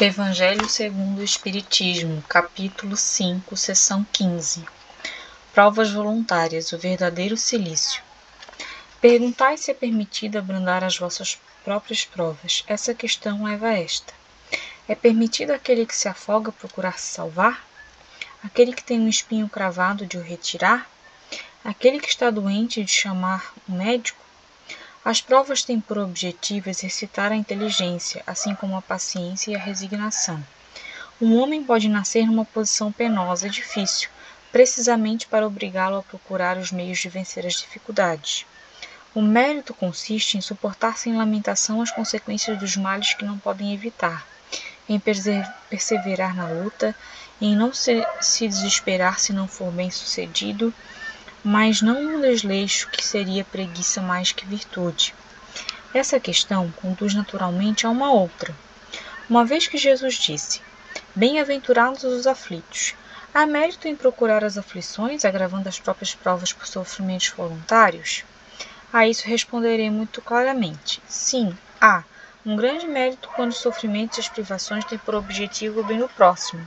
Evangelho segundo o Espiritismo, capítulo 5, seção 15. Provas voluntárias, o verdadeiro cilício. Perguntai se é permitido abrandar as vossas próprias provas. Essa questão leva a esta. É permitido àquele que se afoga procurar se salvar? Aquele que tem um espinho cravado de o retirar? Aquele que está doente de chamar um médico? As provas têm por objetivo exercitar a inteligência, assim como a paciência e a resignação. Um homem pode nascer numa posição penosa e difícil, precisamente para obrigá-lo a procurar os meios de vencer as dificuldades. O mérito consiste em suportar sem lamentação as consequências dos males que não podem evitar, em perseverar na luta, em não se desesperar se não for bem-sucedido, mas não no desleixo que seria preguiça mais que virtude. Essa questão conduz naturalmente a uma outra. Uma vez que Jesus disse: bem-aventurados os aflitos, há mérito em procurar as aflições, agravando as próprias provas por sofrimentos voluntários? A isso responderei muito claramente: sim, há um grande mérito quando os sofrimentos e as privações têm por objetivo o bem do próximo,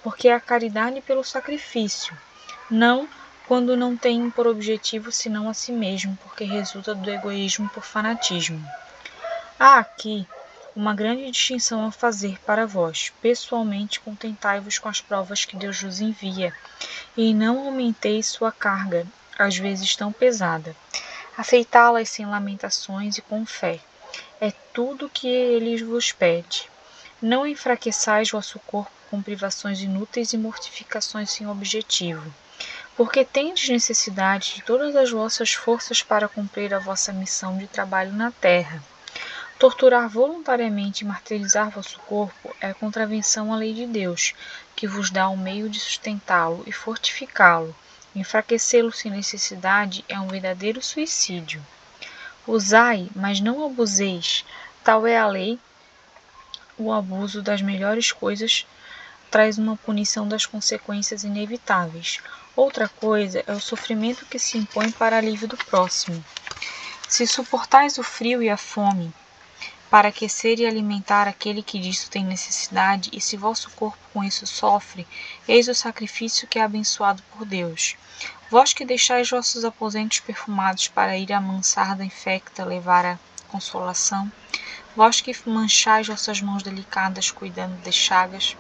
porque é a caridade pelo sacrifício, não quando não tem por objetivo senão a si mesmo, porque resulta do egoísmo por fanatismo. Há aqui uma grande distinção a fazer para vós. Pessoalmente, contentai-vos com as provas que Deus vos envia, e não aumenteis sua carga, às vezes tão pesada. Aceitá-las sem lamentações e com fé. É tudo o que Ele vos pede. Não enfraqueçais vosso corpo com privações inúteis e mortificações sem objetivo, porque tendes necessidade de todas as vossas forças para cumprir a vossa missão de trabalho na terra. Torturar voluntariamente e martirizar vosso corpo é contravenção à lei de Deus, que vos dá o meio de sustentá-lo e fortificá-lo. Enfraquecê-lo sem necessidade é um verdadeiro suicídio. Usai, mas não abuseis. Tal é a lei. O abuso das melhores coisas traz uma punição das consequências inevitáveis. Outra coisa é o sofrimento que se impõe para alívio do próximo. Se suportais o frio e a fome, para aquecer e alimentar aquele que disso tem necessidade, e se vosso corpo com isso sofre, eis o sacrifício que é abençoado por Deus. Vós que deixais vossos aposentos perfumados para ir à mansarda infecta levar a consolação, vós que manchais vossas mãos delicadas cuidando de chagas,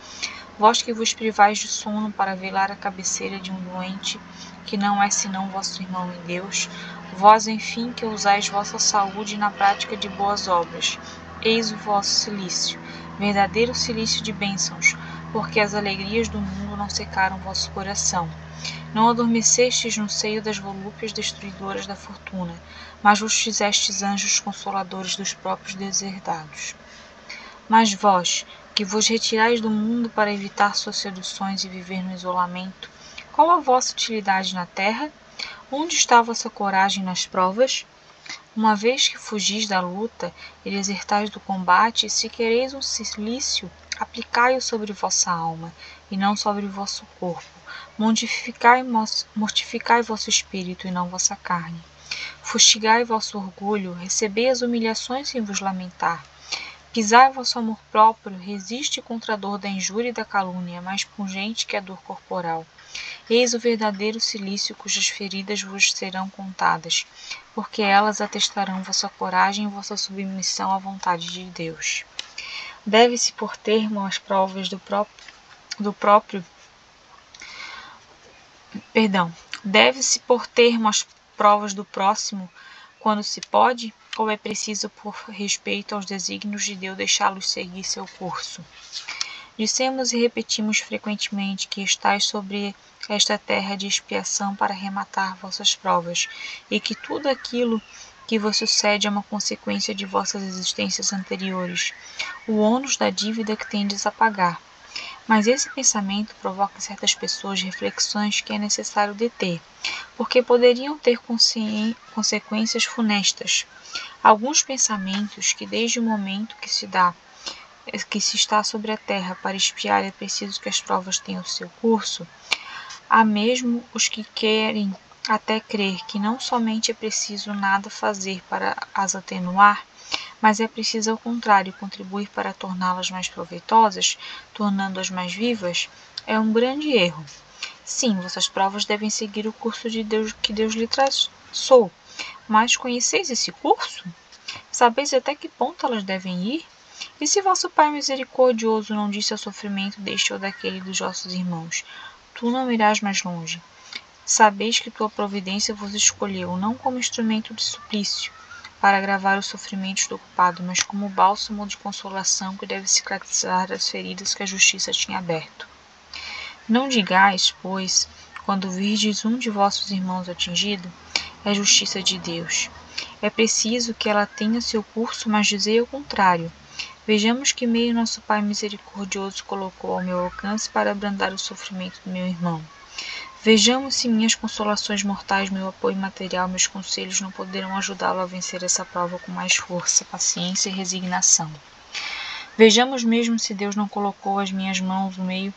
vós que vos privais de sono para velar a cabeceira de um doente, que não é senão vosso irmão em Deus, vós, enfim, que usais vossa saúde na prática de boas obras, eis o vosso cilício, verdadeiro cilício de bênçãos, porque as alegrias do mundo não secaram vosso coração. Não adormecestes no seio das volúpias destruidoras da fortuna, mas vos fizestes anjos consoladores dos próprios deserdados. Mas vós, que vos retirais do mundo para evitar suas seduções e viver no isolamento, qual a vossa utilidade na terra? Onde está a vossa coragem nas provas? Uma vez que fugis da luta e desertais do combate, se quereis um cilício, aplicai-o sobre vossa alma, e não sobre vosso corpo. Mortificai vosso espírito, e não vossa carne. Fustigai vosso orgulho, recebei as humilhações sem vos lamentar. Pisai vosso amor próprio, resiste contra a dor da injúria e da calúnia, mais pungente que a dor corporal. Eis o verdadeiro cilício cujas feridas vos serão contadas, porque elas atestarão vossa coragem e vossa submissão à vontade de Deus. Deve-se pôr termo às provas Deve-se pôr termo às provas do próximo quando se pode, ou é preciso, por respeito aos desígnios de Deus, deixá-los seguir seu curso? Dissemos e repetimos frequentemente que estáis sobre esta terra de expiação para rematar vossas provas, e que tudo aquilo que vos sucede é uma consequência de vossas existências anteriores, o ônus da dívida que tendes a pagar. Mas esse pensamento provoca em certas pessoas reflexões que é necessário deter, porque poderiam ter consequências funestas. Alguns pensamentos que desde o momento que se está sobre a terra para expiar é preciso que as provas tenham seu curso, há mesmo os que querem até crer que não somente é preciso nada fazer para as atenuar, mas é preciso, ao contrário, contribuir para torná-las mais proveitosas, tornando-as mais vivas, é um grande erro. Sim, vossas provas devem seguir o curso de Deus que Deus lhe traçou, mas conheceis esse curso? Sabeis até que ponto elas devem ir? E se vosso Pai misericordioso não disse ao sofrimento deste ou daquele dos vossos irmãos, tu não irás mais longe? Sabeis que tua providência vos escolheu, não como instrumento de suplício, para agravar os sofrimentos do culpado, mas como bálsamo de consolação que deve cicatrizar as feridas que a justiça tinha aberto. Não digais, pois, quando virdes um de vossos irmãos atingido, é justiça de Deus. É preciso que ela tenha seu curso, mas dizei o contrário. Vejamos que meio nosso Pai misericordioso colocou ao meu alcance para abrandar o sofrimento do meu irmão. Vejamos se minhas consolações mortais, meu apoio material, meus conselhos não poderão ajudá-lo a vencer essa prova com mais força, paciência e resignação. Vejamos mesmo se Deus não colocou as minhas mãos no meio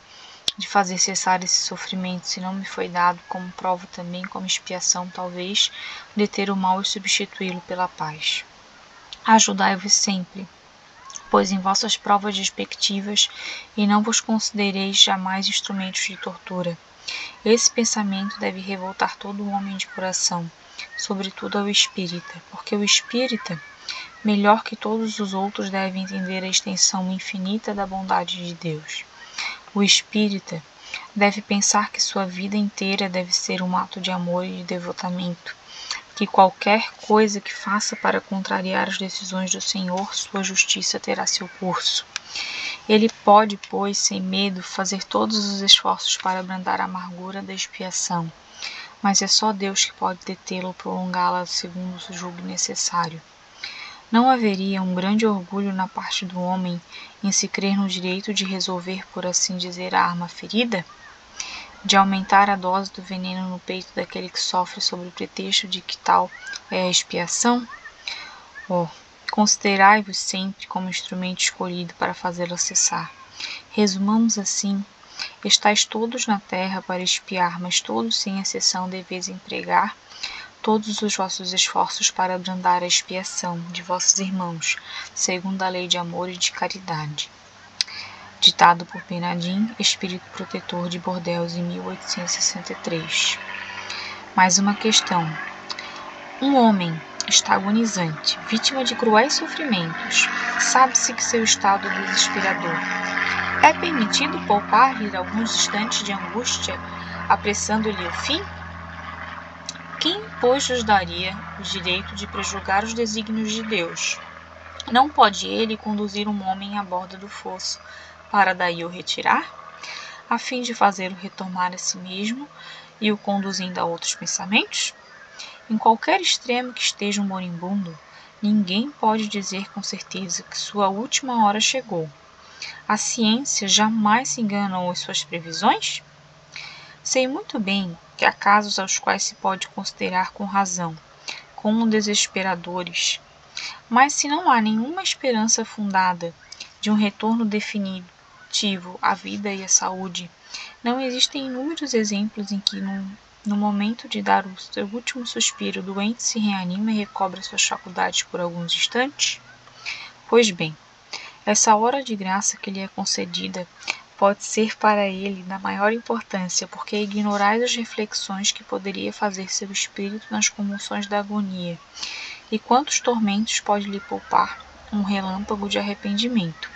de fazer cessar esse sofrimento, se não me foi dado como prova também, como expiação, talvez, deter o mal e substituí-lo pela paz. Ajudai-vos sempre, pois em vossas provas respectivas, e não vos considereis jamais instrumentos de tortura. Esse pensamento deve revoltar todo homem de coração, sobretudo ao espírita, porque o espírita, melhor que todos os outros, deve entender a extensão infinita da bondade de Deus. O espírita deve pensar que sua vida inteira deve ser um ato de amor e de devotamento, que qualquer coisa que faça para contrariar as decisões do Senhor, sua justiça terá seu curso. Ele pode, pois, sem medo, fazer todos os esforços para abrandar a amargura da expiação, mas é só Deus que pode detê-lo ou prolongá-la segundo o julgo necessário. Não haveria um grande orgulho na parte do homem em se crer no direito de resolver, por assim dizer, a arma ferida? De aumentar a dose do veneno no peito daquele que sofre sob o pretexto de que tal é a expiação? Considerai-vos sempre como instrumento escolhido para fazê-lo cessar. Resumamos assim: estáis todos na terra para expiar, mas todos, sem exceção, deveis empregar todos os vossos esforços para abrandar a expiação de vossos irmãos, segundo a lei de amor e de caridade. Ditado por Bernardin, espírito protetor de Bordeaux, em 1863. Mais uma questão. Um homem está agonizante, vítima de cruéis sofrimentos. Sabe-se que seu estado é desesperador. É permitido poupar-lhe alguns instantes de angústia, apressando-lhe o fim? Quem, pois, nos daria o direito de prejulgar os desígnios de Deus? Não pode ele conduzir um homem à borda do fosso, para daí o retirar, a fim de fazê-lo retomar a si mesmo e o conduzindo a outros pensamentos? Em qualquer extremo que esteja um moribundo, ninguém pode dizer com certeza que sua última hora chegou. A ciência jamais se enganou em suas previsões? Sei muito bem que há casos aos quais se pode considerar com razão como desesperadores, mas se não há nenhuma esperança fundada de um retorno definitivo à vida e à saúde, não existem inúmeros exemplos em que, no momento de dar o seu último suspiro, o doente se reanima e recobra suas faculdades por alguns instantes? Pois bem, essa hora de graça que lhe é concedida pode ser para ele da maior importância, porque ignorais as reflexões que poderia fazer seu espírito nas convulsões da agonia, e quantos tormentos pode lhe poupar um relâmpago de arrependimento.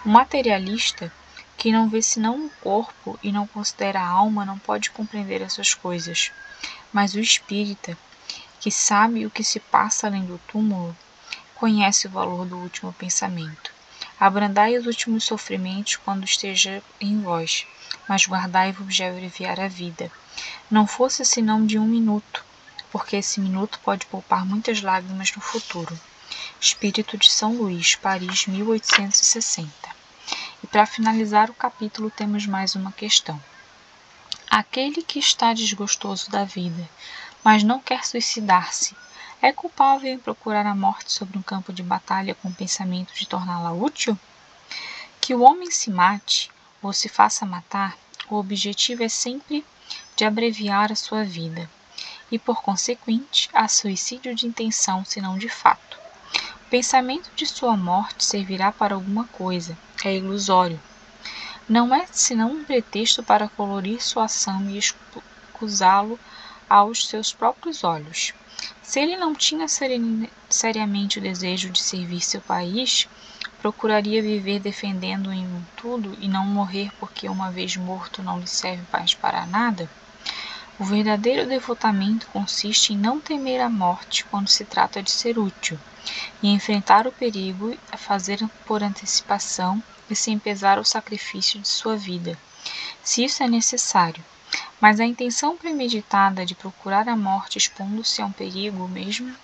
O materialista, que não vê senão o corpo e não considera a alma, não pode compreender essas coisas. Mas o espírita, que sabe o que se passa além do túmulo, conhece o valor do último pensamento. Abrandai os últimos sofrimentos quando esteja em vós, mas guardai-vos de abreviar a vida. Não fosse senão de 1 minuto, porque esse minuto pode poupar muitas lágrimas no futuro. Espírito de São Luís, Paris, 1860. E para finalizar o capítulo temos mais uma questão. Aquele que está desgostoso da vida, mas não quer suicidar-se, é culpável em procurar a morte sobre um campo de batalha com o pensamento de torná-la útil? Que o homem se mate ou se faça matar, o objetivo é sempre de abreviar a sua vida, e por consequente, há suicídio de intenção, senão de fato. pensamento de sua morte servirá para alguma coisa, é ilusório. Não é senão um pretexto para colorir sua ação e escusá-lo aos seus próprios olhos. Se ele não tinha seriamente o desejo de servir seu país, procuraria viver defendendo em tudo e não morrer porque uma vez morto não lhe serve mais para nada? O verdadeiro devotamento consiste em não temer a morte quando se trata de ser útil, e enfrentar o perigo a fazer por antecipação e sem pesar o sacrifício de sua vida, se isso é necessário. Mas a intenção premeditada de procurar a morte expondo-se a um perigo mesmo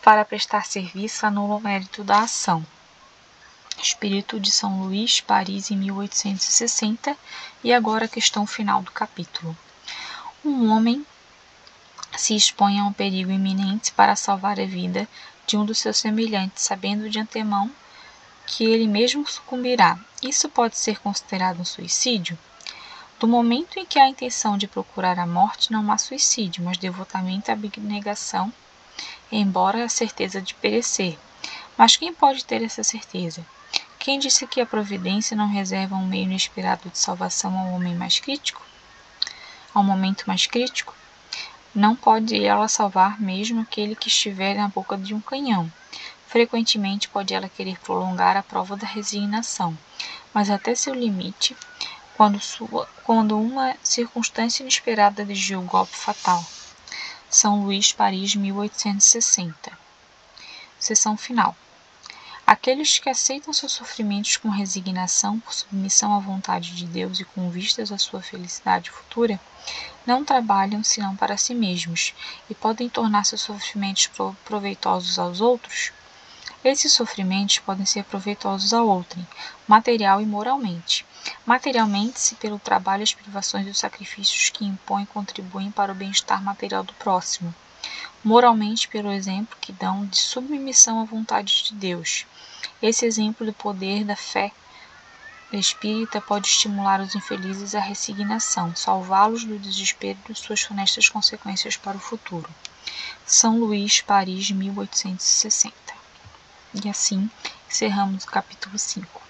para prestar serviço anula o mérito da ação. Espírito de São Luís, Paris, em 1860, e agora a questão final do capítulo. Um homem se expõe a um perigo iminente para salvar a vida de um dos seus semelhantes, sabendo de antemão que ele mesmo sucumbirá. Isso pode ser considerado um suicídio? Do momento em que há a intenção de procurar a morte, não há suicídio, mas devotamento e abnegação, embora a certeza de perecer. Mas quem pode ter essa certeza? Quem disse que a providência não reserva um meio inesperado de salvação ao momento mais crítico? Não pode ela salvar mesmo aquele que estiver na boca de um canhão. Frequentemente pode ela querer prolongar a prova da resignação, mas até seu limite, quando uma circunstância inesperada exigiu o golpe fatal. São Luís, Paris, 1860. Seção final. Aqueles que aceitam seus sofrimentos com resignação, por submissão à vontade de Deus e com vistas à sua felicidade futura, não trabalham senão para si mesmos e podem tornar seus sofrimentos proveitosos aos outros. Esses sofrimentos podem ser proveitosos a outrem, material e moralmente. Materialmente, se pelo trabalho, as privações e os sacrifícios que impõem contribuem para o bem-estar material do próximo. Moralmente, pelo exemplo que dão de submissão à vontade de Deus. Esse exemplo do poder da fé espírita pode estimular os infelizes à resignação, salvá-los do desespero de suas funestas consequências para o futuro. São Luís, Paris, 1860. E assim encerramos o capítulo 5.